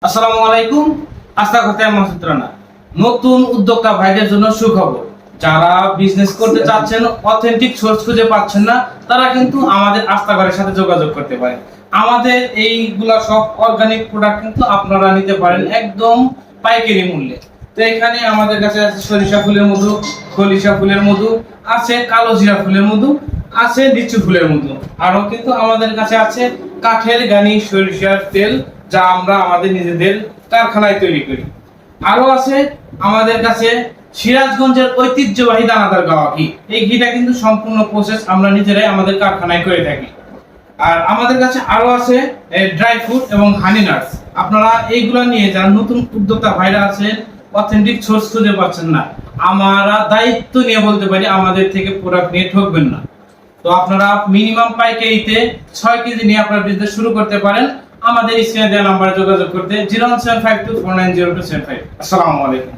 আসসালামু আলাইকুম। আস্থা করতে মাসুদ রানা। নতুন উদ্যোক্তা ভাইদের জন্য সুখবর। যারা বিজনেস করতে চাচ্ছেন, অথেন্টিক সোর্স খুঁজে পাচ্ছেন না, তারা কিন্তু আমাদের আস্থাঘরের সাথে যোগাযোগ করতে পারেন। আমাদের এইগুলা সব অর্গানিক প্রোডাক্ট কিন্তু আপনারা নিতে পারেন একদম পাইকারি মূল্যে। তো এখানে আমাদের কাছে আছে সরিষা ফুলের মধু, খলিশা ফুলের মধু, আছে কালো জিরা ফুলের মধু, আছে লিচু ফুলের মধু। আরো কিন্তু আমাদের কাছে আছে কাঠের ঘানি সরিষার তেল, যা আমরা আমাদের নিজেদের কারখানায় তৈরি করি। আরো আছে আমাদের কাছে সিরাজগঞ্জের ঐতিহ্যবাহী দানাদার গাওয়া ঘি। এই ঘিটা কিন্তু সম্পূর্ণ প্রসেস আমরা নিজেরাই আমাদের কারখানায় করে থাকি। আর আমাদের কাছে আরো আছে ড্রাই ফ্রুট এবং হানি নাটস। আপনারা এইগুলা নিয়ে যারা নতুন উদ্যোক্তা ভাইরা আছেন, অথেন্টিক সোর্স খুঁজে পাচ্ছেন না, আমরা দায়িত্ব নিয়ে বলতে পারি আমাদের থেকে প্রোডাক্ট নিয়ে ঠকবেন না। তো আপনারা মিনিমাম পাইকারিতে 6 কেজি নিয়ে আপনার বিজনেস শুরু করতে পারেন। আমাদের স্ক্রিনে দেওয়া নাম্বারে যোগাযোগ করতে 01752490275। আসসালামু আলাইকুম।